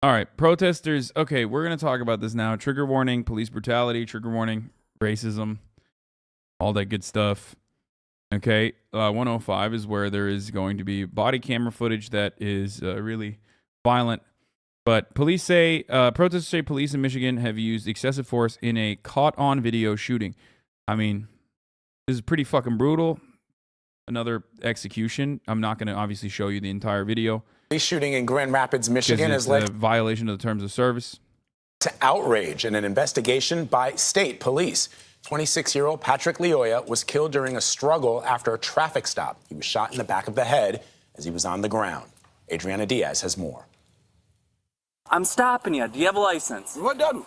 All right, protesters. Okay, we're going to talk about this now. Trigger warning, police brutality, trigger warning, racism, all that good stuff. Okay, 105 is where there is going to be body camera footage that is really violent. But protesters say police in Michigan have used excessive force in a caught-on video shooting. I mean, this is pretty fucking brutal. Another execution. I'm not going to obviously show you the entire video. Police shooting in Grand Rapids, Michigan has led to violation of the terms of service. To outrage in an investigation by state police. 26-year-old Patrick Lyoya was killed during a struggle after a traffic stop. He was shot in the back of the head as he was on the ground. Adriana Diaz has more. I'm stopping you. Do you have a license? What done?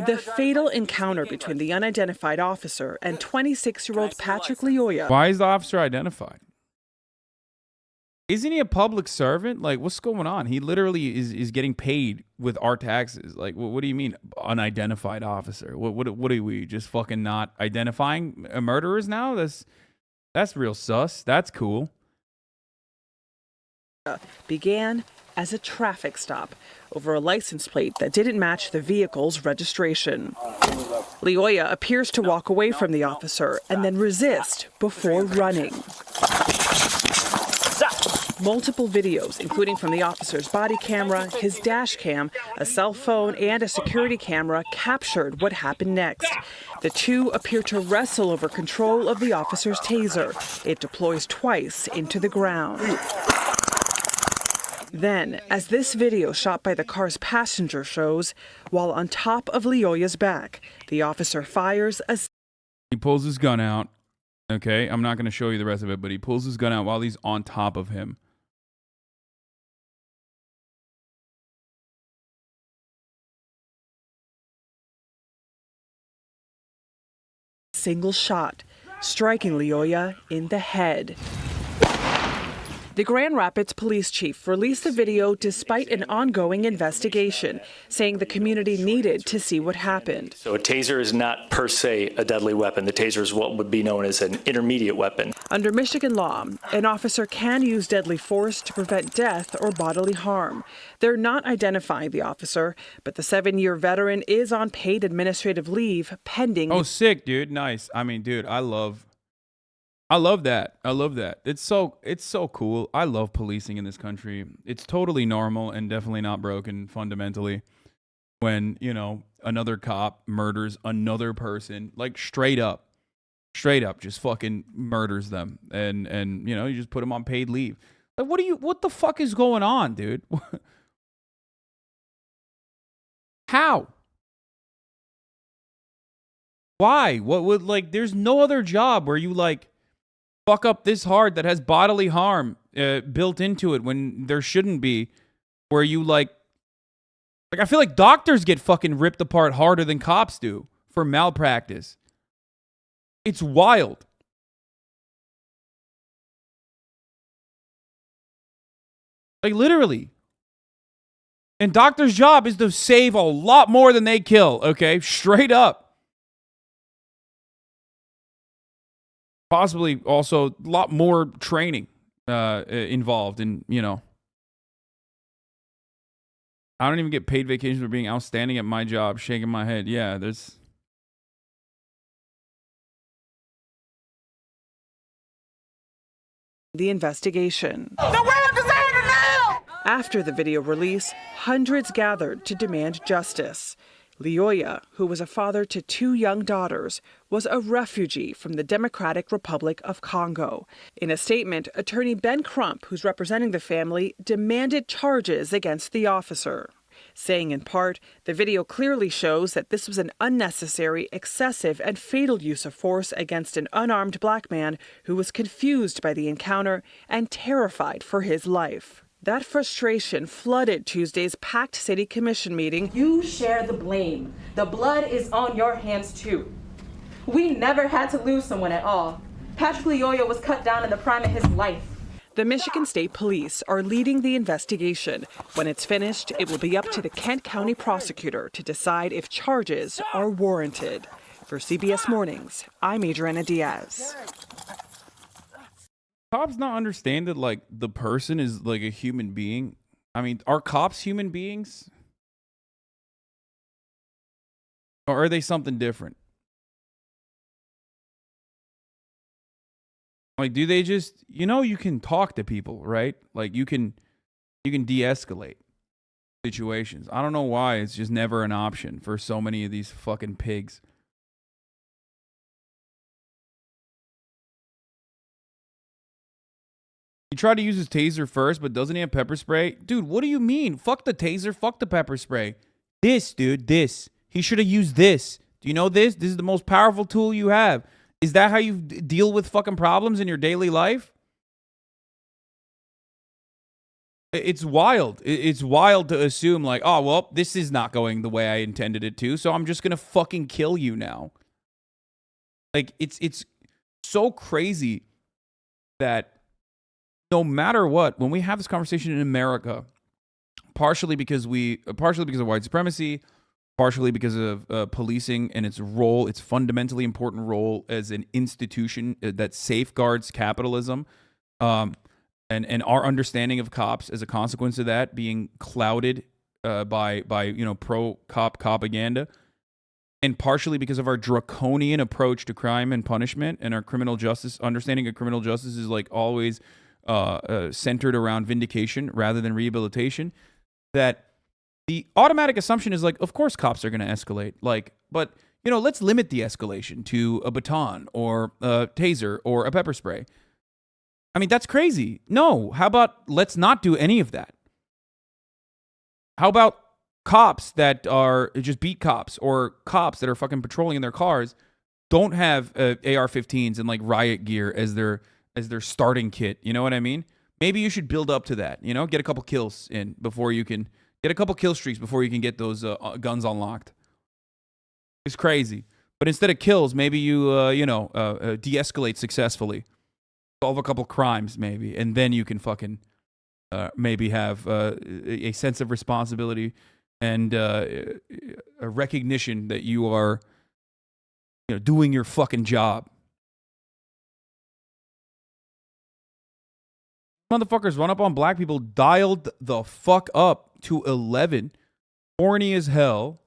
The fatal encounter between the unidentified officer and 26-year-old Patrick Lyoya. Why is the officer identified? Isn't he a public servant? Like, what's going on? He literally is getting paid with our taxes. Like, what do you mean, unidentified officer? What are we, just fucking not identifying murderers now? That's real sus. That's cool. Began as a traffic stop over a license plate that didn't match the vehicle's registration. Lyoya appears to walk away from the officer and then resist before running. Multiple videos, including from the officer's body camera, his dash cam, a cell phone, and a security camera, captured what happened next. The two appear to wrestle over control of the officer's taser. It deploys twice into the ground. Then, as this video shot by the car's passenger shows, while on top of Lyoya's back, the officer fires a... He pulls his gun out. Okay, I'm not going to show you the rest of it, but he pulls his gun out while he's on top of him. Single shot, striking Lyoya in the head. The Grand Rapids police chief released the video despite an ongoing investigation, saying the community needed to see what happened. So a taser is not per se a deadly weapon. The taser is what would be known as an intermediate weapon. Under Michigan law, an officer can use deadly force to prevent death or bodily harm. They're not identifying the officer, but the 7-year veteran is on paid administrative leave pending. Oh, sick, dude. Nice. I mean, dude, I love that. I love that. It's so cool. I love policing in this country. It's totally normal and definitely not broken fundamentally when, you know, another cop murders another person, like straight up just fucking murders them. And you know, you just put them on paid leave. Like, what the fuck is going on, dude? How? Why? What would, like, there's no other job where you, like, fuck up this hard that has bodily harm built into it when there shouldn't be, where you like I feel like doctors get fucking ripped apart harder than cops do for malpractice. It's wild. Like, literally. And doctors' job is to save a lot more than they kill, okay? Straight up. Possibly also a lot more training involved in, you know. I don't even get paid vacations for being outstanding at my job, shaking my head. Yeah, there's... The investigation. After the video release, hundreds gathered to demand justice. Lyoya, who was a father to 2 young daughters, was a refugee from the Democratic Republic of Congo. In a statement, attorney Ben Crump, who's representing the family, demanded charges against the officer, saying in part, the video clearly shows that this was an unnecessary, excessive, and fatal use of force against an unarmed black man who was confused by the encounter and terrified for his life. That frustration flooded Tuesday's packed city commission meeting. You share the blame. The blood is on your hands too. We never had to lose someone at all. Patrick Lyoya was cut down in the prime of his life. The Michigan State Police are leading the investigation. When it's finished, it will be up to the Kent County prosecutor to decide if charges are warranted. For CBS Mornings, I'm Adriana Diaz. Cops not understand that, like, the person is like a human being I mean, are cops human beings? Or are they something different? Like, do they just, you can talk to people, right? Like, you can de-escalate situations. I don't know why it's just never an option for so many of these fucking pigs. He tried to use his taser first, but doesn't he have pepper spray? Dude, what do you mean? Fuck the taser, fuck the pepper spray. This, dude, this. He should have used this. Do you know this? This is the most powerful tool you have. Is that how you deal with fucking problems in your daily life? It's wild. It's wild to assume like, oh, well, this is not going the way I intended it to, so I'm just going to fucking kill you now. Like, it's so crazy that no matter what, when we have this conversation in America, partially because of white supremacy, partially because of policing and its role, its fundamentally important role as an institution that safeguards capitalism, and our understanding of cops as a consequence of that being clouded by pro cop propaganda, and partially because of our draconian approach to crime and punishment, and our criminal justice understanding of criminal justice is like always centered around vindication rather than rehabilitation, that the automatic assumption is like, of course cops are going to escalate. Like, but, let's limit the escalation to a baton or a taser or a pepper spray. I mean, that's crazy. No, how about let's not do any of that? How about cops that are just beat cops, or cops that are fucking patrolling in their cars don't have AR-15s and like riot gear as their starting kit? You know what I mean? Maybe you should build up to that. Get a couple kills in before you can get a couple kill streaks before you can get those guns unlocked. It's crazy. But instead of kills, maybe you de-escalate successfully, solve a couple crimes maybe, and then you can fucking maybe have a sense of responsibility and a recognition that you are doing your fucking job. Motherfuckers run up on black people, dialed the fuck up to 11, horny as hell,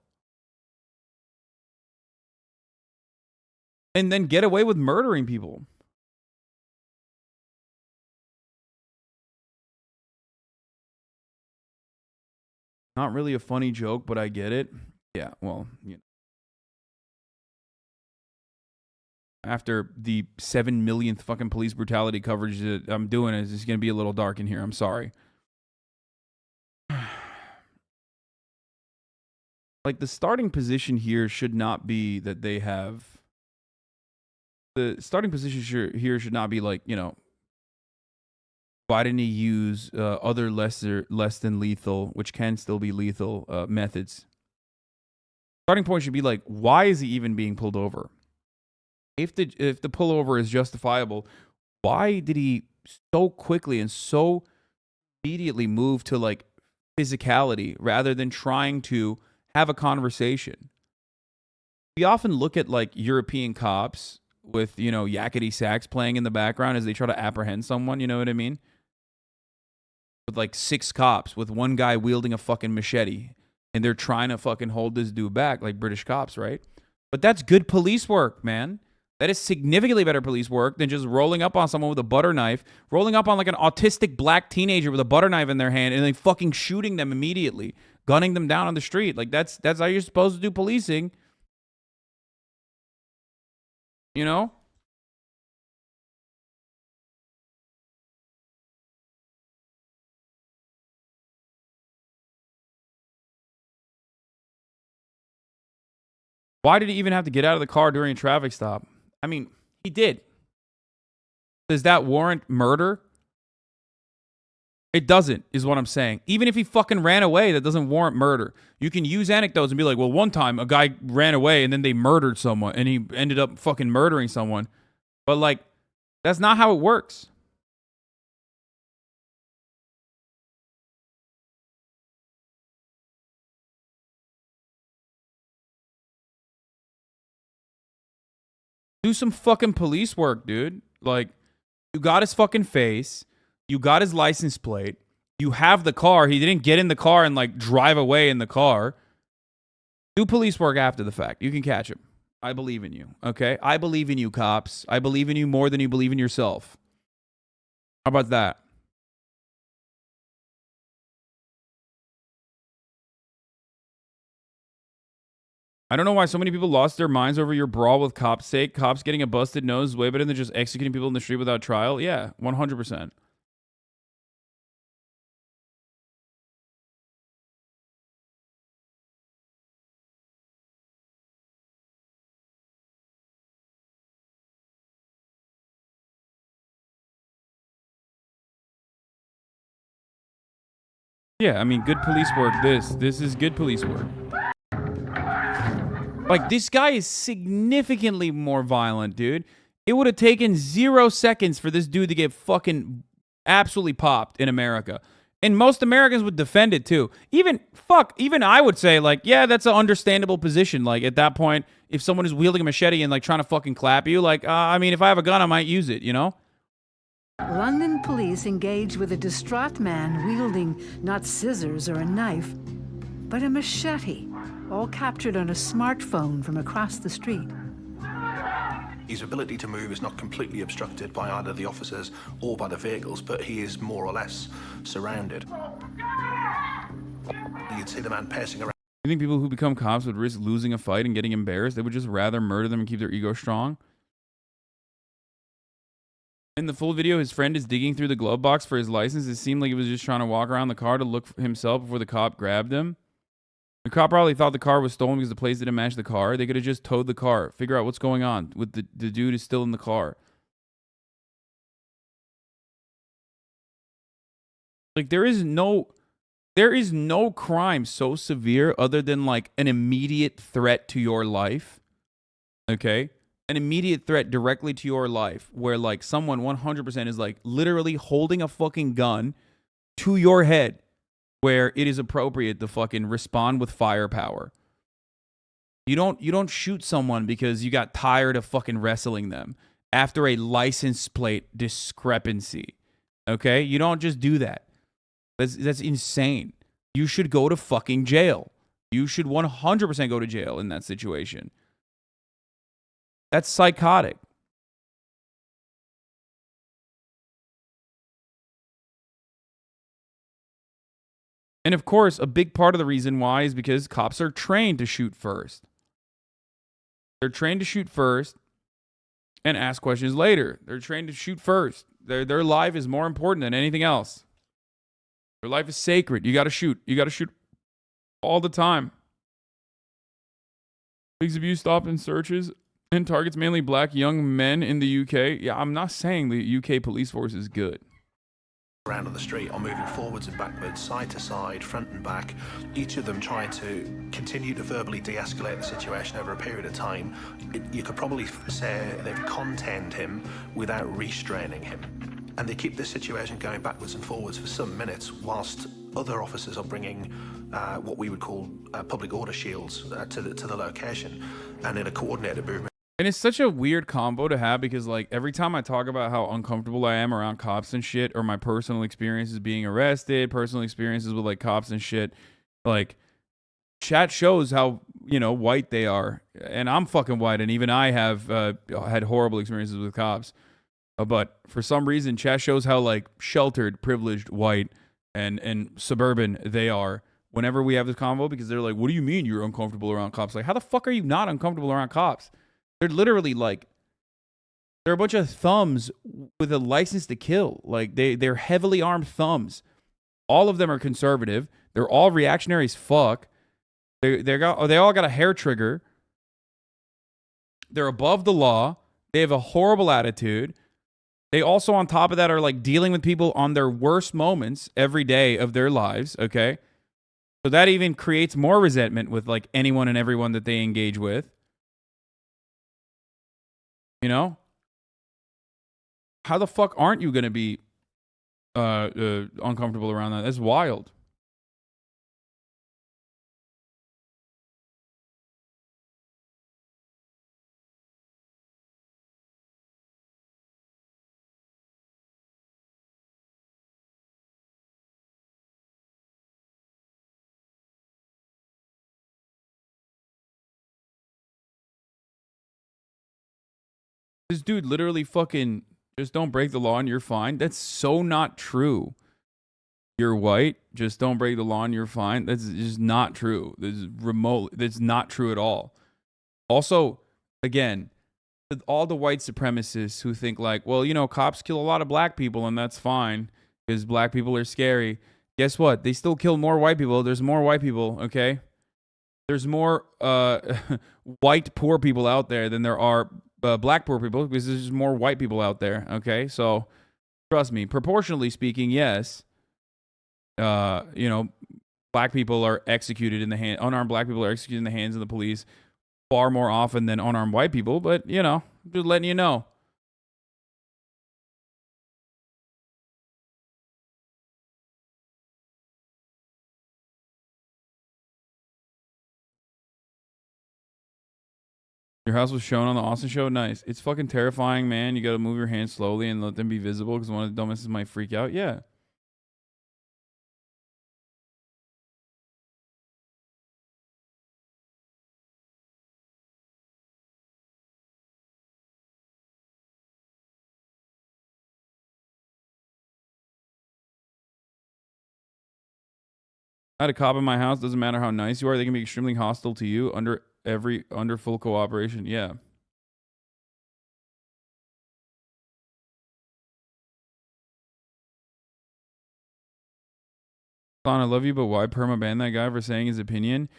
and then get away with murdering people. Not really a funny joke, but I get it. Yeah, well, after the 7 millionth fucking police brutality coverage that I'm doing, it's just going to be a little dark in here. I'm sorry. Like, the starting position here should not be that they have... The starting position here should not be like, why didn't he use other less than lethal, which can still be lethal, methods? Starting point should be like, why is he even being pulled over? If the pullover is justifiable, why did he so quickly and so immediately move to like physicality rather than trying to have a conversation? We often look at like European cops with, yakety sax playing in the background as they try to apprehend someone, you know what I mean? With like 6 cops, with one guy wielding a fucking machete, and they're trying to fucking hold this dude back like British cops, right? But that's good police work, man. That is significantly better police work than just rolling up on someone with a butter knife, rolling up on like an autistic black teenager with a butter knife in their hand, and then fucking shooting them immediately, gunning them down on the street. Like, that's how you're supposed to do policing. Why did he even have to get out of the car during a traffic stop? I mean, he did. Does that warrant murder? It doesn't, is what I'm saying. Even if he fucking ran away, that doesn't warrant murder. You can use anecdotes and be like, well, one time a guy ran away and then they murdered someone and he ended up fucking murdering someone. But like, that's not how it works. Do some fucking police work, dude. Like, you got his fucking face. You got his license plate. You have the car. He didn't get in the car and like drive away in the car. Do police work after the fact. You can catch him. I believe in you. Okay? I believe in you, cops. I believe in you more than you believe in yourself. How about that? I don't know why so many people lost their minds over your brawl with cops' sake. Cops getting a busted nose is way better than just executing people in the street without trial. Yeah, 100%. Yeah, I mean, good police work. This is good police work. Like, this guy is significantly more violent, dude. It would have taken 0 seconds for this dude to get fucking absolutely popped in America. And most Americans would defend it, too. Even I would say, like, yeah, that's an understandable position. Like, at that point, if someone is wielding a machete and, like, trying to fucking clap you, like, I mean, if I have a gun, I might use it, you know? London police engage with a distraught man wielding not scissors or a knife, but a machete, all captured on a smartphone from across the street. His ability to move is not completely obstructed by either the officers or by the vehicles, but he is more or less surrounded. You'd see the man pacing around. You think people who become cops would risk losing a fight and getting embarrassed? They would just rather murder them and keep their ego strong? In the full video, his friend is digging through the glove box for his license. It seemed like he was just trying to walk around the car to look for himself before the cop grabbed him. The cop probably thought the car was stolen because the plates didn't match the car. They could have just towed the car. Figure out what's going on with the dude is still in the car. Like, there is no crime so severe other than like an immediate threat to your life. Okay? An immediate threat directly to your life where like someone 100% is like literally holding a fucking gun to your head where it is appropriate to fucking respond with firepower. You don't shoot someone because you got tired of fucking wrestling them after a license plate discrepancy. Okay? You don't just do that. That's insane. You should go to fucking jail. You should 100% go to jail in that situation. That's psychotic. And of course, a big part of the reason why is because cops are trained to shoot first. They're trained to shoot first and ask questions later. They're trained to shoot first. Their life is more important than anything else. Their life is sacred. You got to shoot. You got to shoot all the time. Pigs abuse stop and searches and targets mainly black young men in the UK. Yeah, I'm not saying the UK police force is good. Around on the street are moving forwards and backwards, side to side, front and back, each of them trying to continue to verbally de-escalate the situation over a period of time. You could probably say they've contained him without restraining him. And they keep this situation going backwards and forwards for some minutes whilst other officers are bringing what we would call public order shields to the location and in a coordinated movement. And it's such a weird combo to have because, like, every time I talk about how uncomfortable I am around cops and shit, or my personal experiences being arrested, personal experiences with, like, cops and shit, like, chat shows how, you know, white they are. And I'm fucking white, and even I have had horrible experiences with cops. But for some reason, chat shows how, like, sheltered, privileged, white, and suburban they are whenever we have this convo because they're like, what do you mean you're uncomfortable around cops? Like, how the fuck are you not uncomfortable around cops? They're literally like, they're a bunch of thumbs with a license to kill. Like, they're heavily armed thumbs. All of them are conservative. They're all reactionary as fuck. They all got a hair trigger. They're above the law. They have a horrible attitude. They also, on top of that, are like dealing with people on their worst moments every day of their lives. Okay. So that even creates more resentment with like anyone and everyone that they engage with. You know? How the fuck aren't you going to be uncomfortable around that? That's wild. This dude literally fucking just don't break the law and you're fine. That's so not true. You're white, just don't break the law and you're fine. That's just not true. That's not true at all. Also, again, all the white supremacists who think like, well, you know, cops kill a lot of black people and that's fine because black people are scary. Guess what? They still kill more white people. There's more white people, okay? There's more white poor people out there than there are black poor people because there's just more white people out there, okay? So, trust me, proportionally speaking, yes. You know, black people are executed in the hand. Unarmed black people are executed in the hands of the police far more often than unarmed white people. But you know, just letting you know. Your house was shown on the Austin show. Nice. It's fucking terrifying, man. You got to move your hands slowly and let them be visible because one of the dumbasses might freak out. Yeah. I had a cop in my house. Doesn't matter how nice you are. They can be extremely hostile to you under full cooperation. Yeah. I love you, but why permaban that guy for saying his opinion?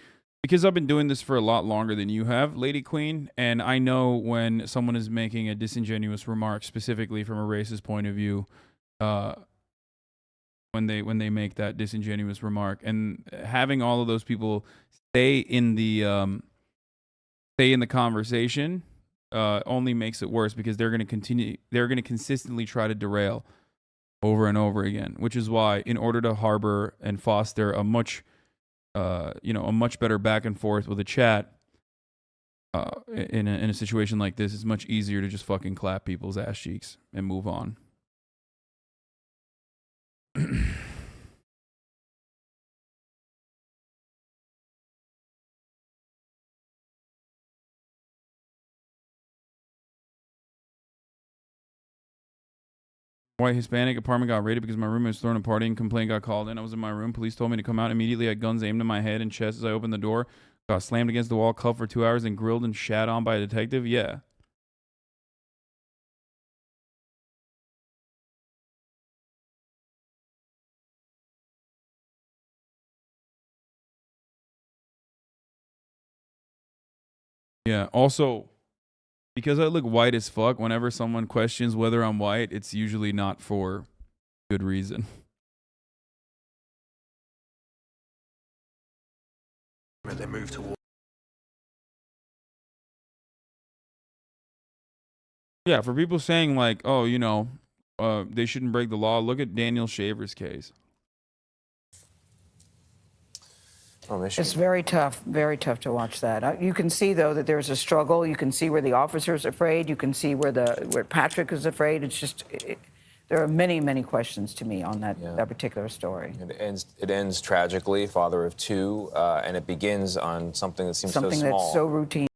Because I've been doing this for a lot longer than you have, Lady Queen, and I know when someone is making a disingenuous remark, specifically from a racist point of view, when they make that disingenuous remark, and having all of those people stay in the conversation only makes it worse because they're going to consistently try to derail over and over again, which is why in order to harbor and foster a much better back and forth with a chat in a situation like this, it's much easier to just fucking clap people's ass cheeks and move on. White Hispanic apartment got raided because my roommate was throwing a party and complaint got called in. I was in my room. Police told me to come out immediately. I had guns aimed at my head and chest as I opened the door. Got slammed against the wall, cuffed for 2 hours, and grilled and shat on by a detective. Yeah. Yeah. Also, because I look white as fuck, whenever someone questions whether I'm white, it's usually not for good reason. They move towards. Yeah, for people saying like, oh, you know, they shouldn't break the law, look at Daniel Shaver's case. It's very tough to watch that. You can see, though, that there's a struggle. You can see where the officer's afraid. You can see where Patrick is afraid. It's just, there are many, many questions to me on that particular story. It ends tragically, father of two, and it begins on something that seems so small. Something that's so routine.